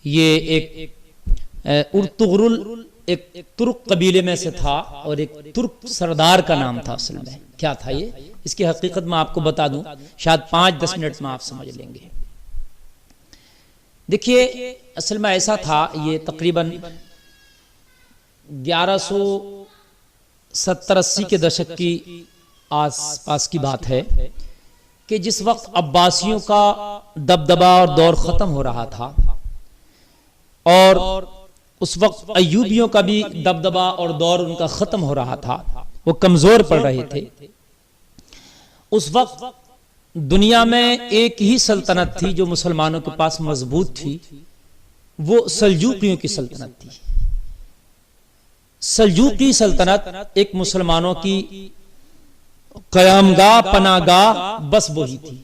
یہ ایک ارطغرل ایک ترک قبیلے میں سے تھا اور ایک ترک سردار کا نام تھا. اصل میں کیا تھا یہ، اس کی حقیقت میں آپ کو بتا دوں، شاید 5-10 منٹ میں آپ سمجھ لیں گے. دیکھیے اصل میں ایسا تھا، یہ تقریباً 1170-80 کے دشک کی آس پاس کی بات ہے کہ جس وقت عباسیوں کا دبدبا اور دور ختم ہو رہا تھا اور اس وقت ایوبیوں کا بھی دبدبا اور دور ان کا ختم ہو رہا تھا، وہ کمزور پڑ رہے تھے. اس وقت دنیا میں ایک ہی سلطنت تھی جو مسلمانوں کے پاس مضبوط تھی، وہ سلجوقیوں کی سلطنت تھی. سلجوقی سلطنت ایک مسلمانوں کی قیام گاہ، پناہ گاہ بس وہی تھی.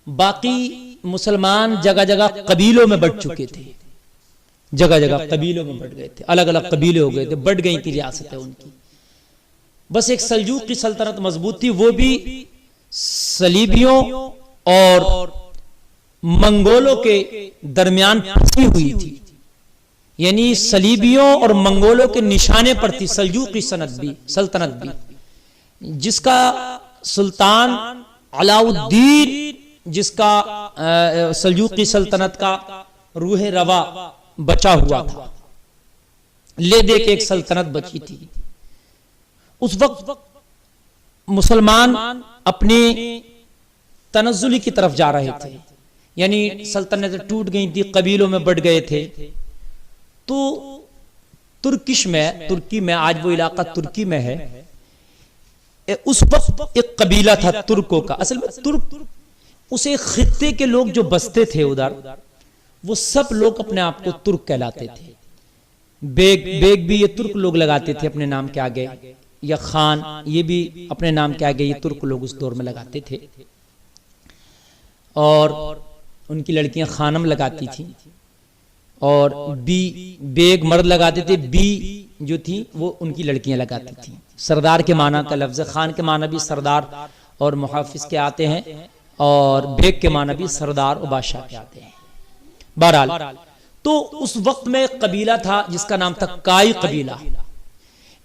باقی مسلمان جگہ جگہ قبیلوں میں بٹ چکے تھے، جگہ جگہ قبیلوں میں بٹ گئے تھے، الگ الگ قبیلے ہو گئے تھے، بٹ گئی تھی ریاستیں ان کی. بس ایک سلجوقی سلطنت مضبوط تھی، وہ بھی صلیبیوں اور منگولوں کے درمیان پھنسی ہوئی تھی. یعنی صلیبیوں اور منگولوں کے نشانے پر تھی سلجوقی سلطنت بھی، جس کا سلطان علاؤالدین، جس کا سلجوقی سلطنت کا روح روا بچا ہوا تھا، لے دے کے ایک سلطنت بچی تھی. اس وقت مسلمان اپنے تنزلی کی طرف جا رہے تھے، یعنی سلطنتیں ٹوٹ گئی تھی، قبیلوں میں بٹ گئے تھے. تو ترکی میں آج وہ علاقہ ترکی میں ہے، اس وقت ایک قبیلہ تھا ترکوں کا. اصل میں ترک اس ایک خطے کے لوگ جو بستے تھے ادھر، وہ سب لوگ اپنے آپ کو ترک کہلاتے تھے. بیگ بھی یہ ترک لوگ لگاتے تھے اپنے نام کے آگے، یا خان یہ بھی اپنے نام کے آگے یہ ترک لوگ اس دور میں لگاتے تھے. اور ان کی لڑکیاں خانم لگاتی تھیں، اور بیگ مرد لگاتے تھے، بی جو تھی وہ ان کی لڑکیاں لگاتی تھیں. سردار کے معنی کا لفظ، خان کے معنی بھی سردار اور محافظ کے آتے ہیں، اور بیگ کے معنی بھی سردار و بادشاہ کے آتے ہیں. بہرحال تو اس وقت میں ایک قبیلہ تھا جس کا نام تھا کائی قبیلہ.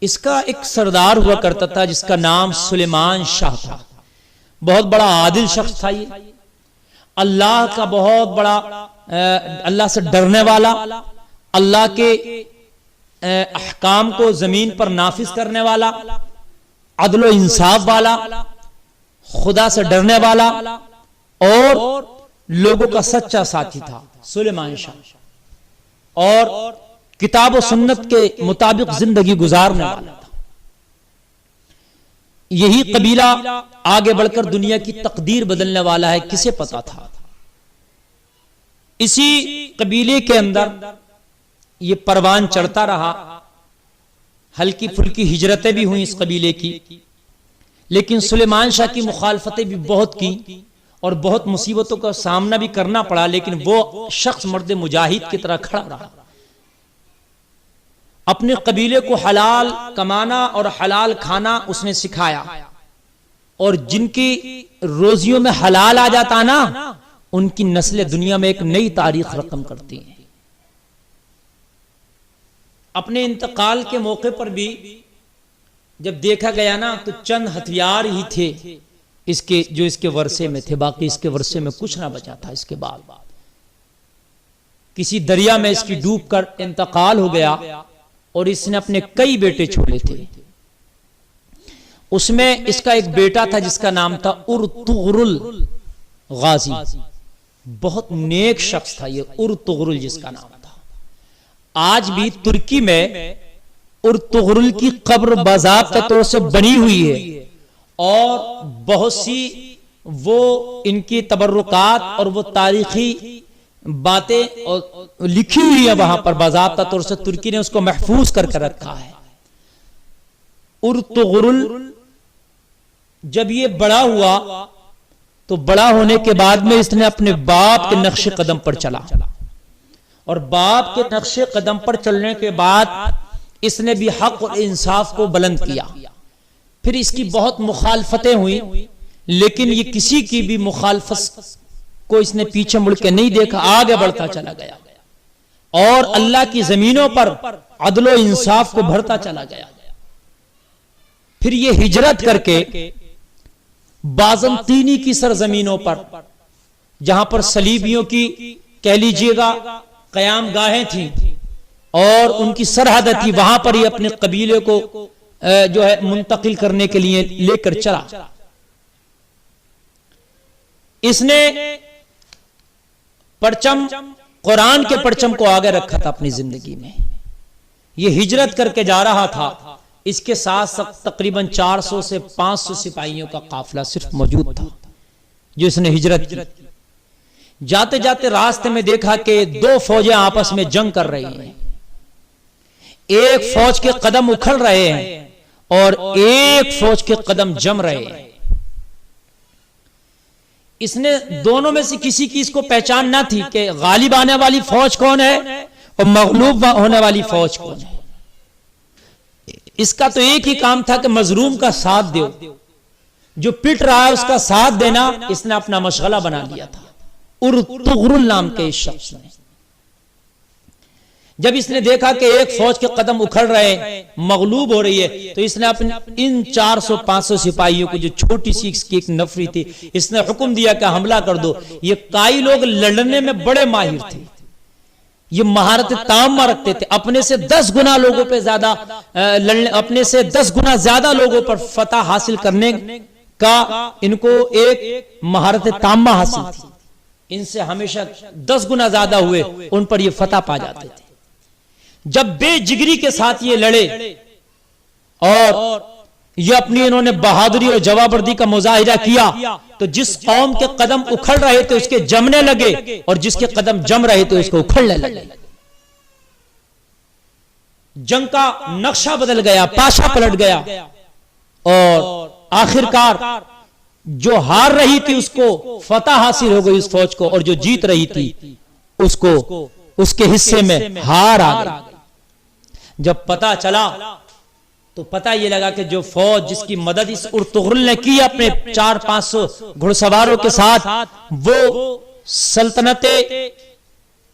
اس کا ایک سردار ہوا کرتا تھا جس کا نام سلیمان شاہ تھا. بہت بڑا عادل شخص تھا یہ، اللہ کا بہت بڑا، اللہ سے ڈرنے والا، اللہ کے احکام کو زمین پر نافذ کرنے والا، عدل و انصاف والا، خدا سے ڈرنے والا اور لوگوں کا سچا ساتھی تھا سلیمان شاہ. اور کتاب و سنت کے مطابق زندگی گزارنے والا تھا. یہی قبیلہ آگے بڑھ کر دنیا کی تقدیر بدلنے والا ہے، کسے پتا تھا. اسی قبیلے کے اندر یہ پروان چڑھتا رہا، ہلکی پھلکی ہجرتیں بھی ہوئیں اس قبیلے کی، لیکن سلیمان شاہ کی مخالفتیں بھی بہت کی اور بہت مصیبتوں کا سامنا بھی کرنا پڑا، لیکن وہ شخص مرد مجاہد کی طرح کھڑا رہا. اپنے قبیلے کو حلال کمانا اور حلال کھانا اس نے سکھایا، اور جن کی روزیوں میں حلال آ جاتا نا، ان کی نسلیں دنیا میں ایک نئی تاریخ رقم کرتی ہیں. اپنے انتقال کے موقع پر بھی جب دیکھا گیا نا تو چند ہتھیار ہی تھے جو اس کے ورثے میں تھے، باقی اس کے ورثے میں کچھ نہ بچا تھا. اس کے بعد کسی دریا میں اس کی ڈوب کر انتقال ہو گیا، اور اس نے اپنے کئی بیٹے چھوڑے تھے. اس میں اس کا ایک بیٹا تھا جس کا نام تھا ارطغرل غازی. بہت نیک شخص تھا یہ ارطغرل جس کا نام تھا. آج بھی ترکی میں ارطغرل کی قبر باضابطہ طور سے بنی ہوئی ہے، اور بہت سی وہ ان کی تبرکات اور وہ تاریخی باتیں لکھی ہوئی ہیں وہاں پر باضابطہ طور سے. ترکی نے اس کو محفوظ کر کے رکھا ہے. ارطغرل جب یہ بڑا ہوا تو بڑا ہونے کے بعد میں اس نے اپنے باپ کے نقش قدم پر چلا، اور باپ کے نقش قدم پر چلنے کے بعد اس نے بھی حق اور انصاف کو بلند کیا. پھر اس کی بہت مخالفتیں ہوئیں، لیکن یہ کسی کی بھی مخالفت کو اس نے پیچھے مڑ کے نہیں دیکھا، آگے بڑھتا چلا گیا. اور اللہ کی زمینوں پر عدل و انصاف کو بڑھتا چلا گیا. پھر یہ ہجرت کر کے بازنطینی کی سرزمینوں پر، جہاں پر صلیبیوں کی کہہ لیجئے گا قیام گاہیں تھیں اور ان کی سرحد تھی، وہاں پر یہ اپنے قبیلے کو جو ہے منتقل کرنے کے لیے لے کر چلا. اس نے پرچم، قرآن کے پرچم کو آگے رکھا تھا اپنی زندگی میں. یہ ہجرت کر کے جا رہا تھا، اس کے ساتھ تقریباً 400 سے 500 سپاہیوں کا قافلہ صرف موجود تھا جو اس نے ہجرت کی. جاتے جاتے راستے میں دیکھا کہ دو فوجیں آپس میں جنگ کر رہی ہیں. ایک فوج کے قدم اکھڑ رہے ہیں اور ایک فوج کے قدم جم رہے ہیں. اس نے دونوں میں سے کسی کی اس کو پہچان نہ تھی کہ غالب آنے والی فوج کون ہے اور مغلوب ہونے والی فوج کون ہے. اس کا تو ایک ہی کام تھا کہ مظلوم کا ساتھ دو، جو پٹ رہا ہے اس کا ساتھ دینا اس نے اپنا مشغلہ بنا لیا تھا. ارطغرل نام کے اس شخص نے جب اس نے دیکھا کہ ایک فوج کے قدم اکھڑ رہے ہیں، مغلوب ہو رہی ہے، تو اس نے اپنے ان 400-500 سپاہیوں کو، جو چھوٹی سی اس کی ایک نفری تھی، اس نے حکم دیا کہ حملہ کر دو. یہ کئی لوگ لڑنے میں بڑے ماہر تھے، یہ مہارت تامہ رکھتے تھے، اپنے سے 10 گنا لوگوں پہ زیادہ اپنے سے 10 گنا زیادہ لوگوں پر فتح حاصل کرنے کا ان کو ایک مہارت تامہ حاصل تھی. ان سے ہمیشہ 10 گنا زیادہ ہوئے ان پر یہ فتح پا جاتے تھے. جب بے جگری کے ساتھ یہ لڑے اور یہ اپنی انہوں نے بہادری اور جوابردی کا مظاہرہ کیا، تو جس قوم کے قدم اکھڑ رہے تھے اس کے جمنے لگے اور جس کے قدم جم رہے تھے اس کو اکھڑنے لگے. جنگ کا نقشہ بدل گیا، پاشا پلٹ گیا اور آخرکار جو ہار رہی تھی اس کو فتح حاصل ہو گئی اس فوج کو، اور جو جیت رہی تھی اس کو اس کے حصے میں ہار آ گئی. جب پتہ چلا تو پتہ یہ لگا کہ جو فوج جس کی مدد اس ارطغرل نے کی اپنے 400-500 گھڑ سواروں کے ساتھ، وہ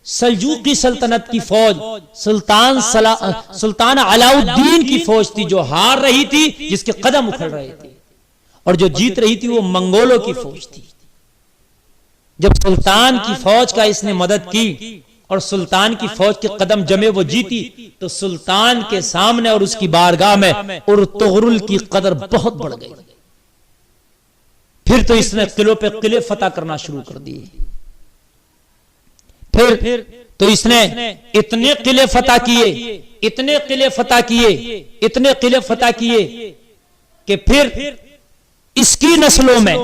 سلجوقی سلطنت کی فوج، سلطان علاء الدین کی فوج تھی جو ہار رہی تھی، جس کے قدم اکھڑ رہے تھے، اور جو جیت رہی تھی وہ منگولوں کی فوج تھی. جب سلطان کی فوج کا اس نے مدد کی اور سلطان کی فوج کے قدم جمے، وہ جیتی، تو سلطان کے سامنے اور اس کی بارگاہ میں ارطغرل کی قدر بہت بڑھ گئی. پھر تو اس نے قلعوں پہ قلعے فتح کرنا شروع کر دیے. پھر تو اس نے اتنے قلعے فتح کیے، اتنے قلعے فتح کیے، اتنے قلعے فتح کیے کہ پھر اس کی نسلوں میں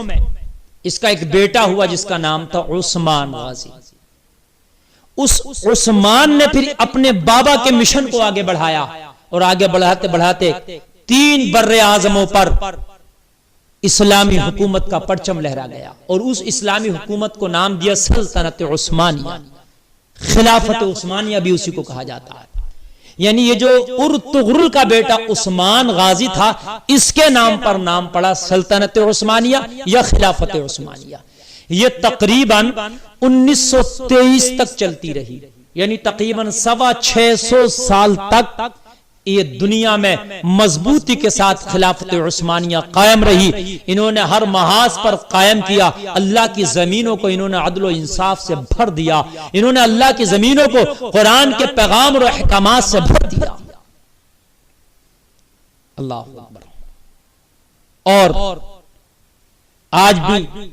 اس کا ایک بیٹا ہوا جس کا نام تھا عثمان غازی. اس عثمان نے پھر اپنے بابا کے مشن کو آگے بڑھایا اور آگے بڑھاتے بڑھاتے 3 بر اعظموں پر اسلامی حکومت کا پرچم لہرا گیا، اور اس اسلامی حکومت کو نام دیا سلطنت عثمانیہ. خلافت عثمانیہ بھی اسی کو کہا جاتا ہے. یعنی یہ جو ارطغرل کا بیٹا عثمان غازی تھا، اس کے نام پر نام پڑا سلطنت عثمانیہ یا خلافت عثمانیہ. یہ تقریباً 1923 تک چلتی رہی، یعنی تقریباً 650 سال تک یہ دنیا میں مضبوطی کے ساتھ خلافت عثمانیہ قائم رہی. انہوں نے ہر محاذ پر قائم کیا، اللہ کی زمینوں کو انہوں نے عدل و انصاف سے بھر دیا، انہوں نے اللہ کی زمینوں کو قرآن کے پیغام اور احکامات سے بھر دیا. اللہ اکبر. اور آج بھی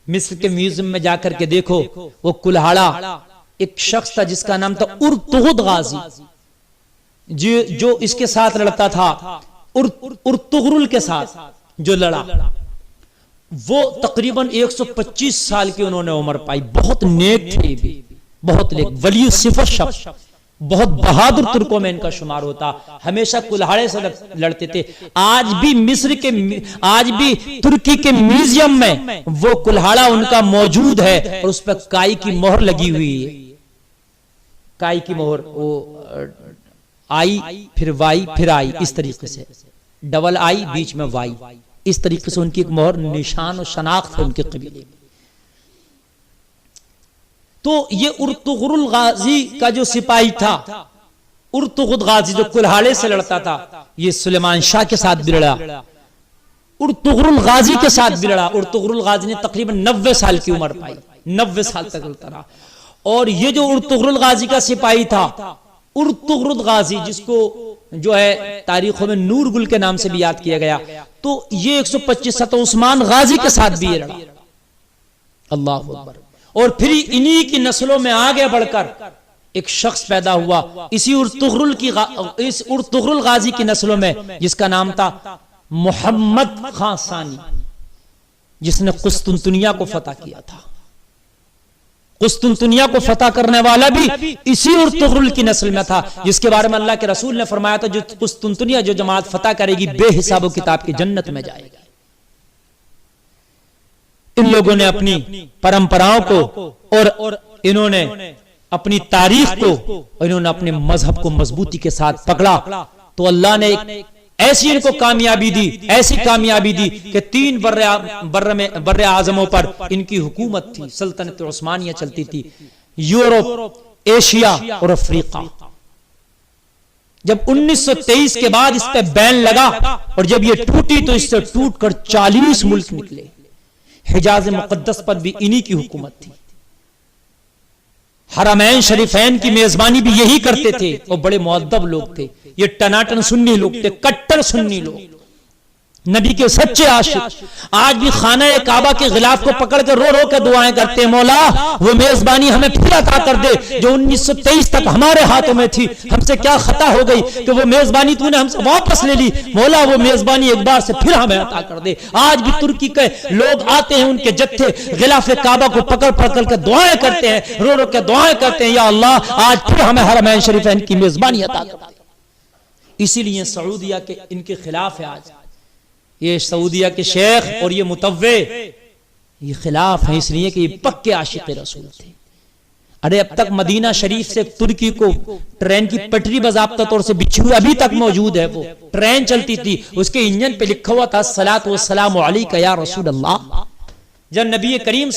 مصر کے میوزیم میں جا کر کے دیکھو، وہ کلہاڑا ایک شخص تھا جس کا نام تھا ارطغد غازی، جو اس کے ساتھ لڑتا تھا، ارطغرل کے ساتھ جو لڑا، وہ تقریباً 125 سال کی انہوں نے عمر پائی. بہت نیک تھے بھی، بہت نیک، ولی الصفت شخص، بہت بہادر ترکوں میں ان کا شمار ہوتا. ہمیشہ کلہاڑے سے لڑتے تھے. آج بھی ترکی کے میوزیم میں وہ کلہاڑا ان کا موجود ہے، اور اس پر کائی کی مہر لگی ہوئی ہے. کائی کی مہر، وہ آئی پھر وائی پھر آئی، اس طریقے سے ڈبل آئی بیچ میں وائی، اس طریقے سے ان کی ایک مہر، نشان و شناخت ہے ان کے قبیلے. تو یہ ارطغرل غازی کا جو سپاہی تھا، ارطغرل غازی جو کلہاڑے سے لڑتا تھا، یہ سلیمان شاہ کے ساتھ بھی لڑا، ارطغرل غازی کے ساتھ بھی لڑا۔ ارطغرل غازی نے تقریباً 90 سال کی عمر پائی، 90 سال تک لڑتا رہا۔ اور یہ جو ارطغرل غازی کا سپاہی تھا، ارطغرل غازی جس کو جو ہے تاریخوں میں نور گل کے نام سے بھی یاد کیا گیا، تو یہ 125 تو عثمان غازی کے ساتھ بھی یہ لڑا۔ اللہ اکبر۔ اور پھر انہی کی نسلوں میں آگے بڑھ کر ایک شخص پیدا ہوا اسی ارطغرل غازی کی نسلوں میں، جس کا نام تھا محمد خان ثانی، جس نے قسطنطنیہ کو فتح کیا تھا۔ قسطنطنیہ کو فتح کرنے والا بھی اسی ارطغرل کی نسل میں تھا، جس کے بارے میں اللہ کے رسول نے فرمایا تھا جو قسطنطنیہ جو جماعت فتح کرے گی بے حساب و کتاب کی جنت میں جائے گی۔ ان لوگوں نے اپنی پرمپراؤں کو اور انہوں نے اپنی تاریخ کو اور انہوں نے اپنے مذہب کو مضبوطی کے ساتھ پکڑا، تو اللہ نے ایسی ان کو کامیابی دی، ایسی کامیابی دی کہ 3 بر اعظموں پر ان کی حکومت تھی، سلطنت عثمانیہ چلتی تھی، یورپ، ایشیا اور افریقہ۔ جب 1923 کے بعد اس پہ بین لگا اور جب یہ ٹوٹی تو اس سے ٹوٹ کر 40 ملک نکلے۔ حجاز مقدس پر بھی انہی کی حکومت تھی، حرمین شریفین کی میزبانی بھی یہی کرتے تھے، اور بڑے مؤدب لوگ تھے۔ یہ ٹناٹن سنی لوگ تھے، کٹر سنی لوگ، نبی کے سچے عاشق۔ آج بھی خانہ کعبہ کے غلاف کو پکڑ کے رو رو کے دعائیں کرتے ہیں، مولا وہ میزبانی ہمیں پھر عطا کر دے جو 1923 تک ہمارے ہاتھوں میں تھی، ہم سے کیا خطا ہو گئی کہ وہ میزبانی تو نے ہم سے واپس لے لی، مولا وہ میزبانی ایک بار سے پھر ہمیں عطا کر دے۔ آج بھی ترکی کے لوگ آتے ہیں، ان کے جتھے غلاف کعبہ کو پکڑ پکڑ کے دعائیں کرتے ہیں، رو رو کے دعائیں کرتے ہیں، یا اللہ آج پھر ہمیں حرمین شریفین کی میزبانی عطا کر دے۔ اسی لیے سعودیہ کے ان کے خلاف ہے آج، یہ سعودیہ کے شیخ اور یہ متوع یہ خلاف ہیں، اس لیے کہ یہ پکے عاشق رسول تھے۔ ارے اب تک مدینہ شریف سے ترکی کو ٹرین کی پٹری باضابطہ طور سے بچھی ہوئی ابھی تک موجود ہے، وہ ٹرین چلتی تھی، اس کے انجن پہ لکھا ہوا تھا الصلاۃ والسلام علیک یا رسول اللہ۔ جب نبی کریم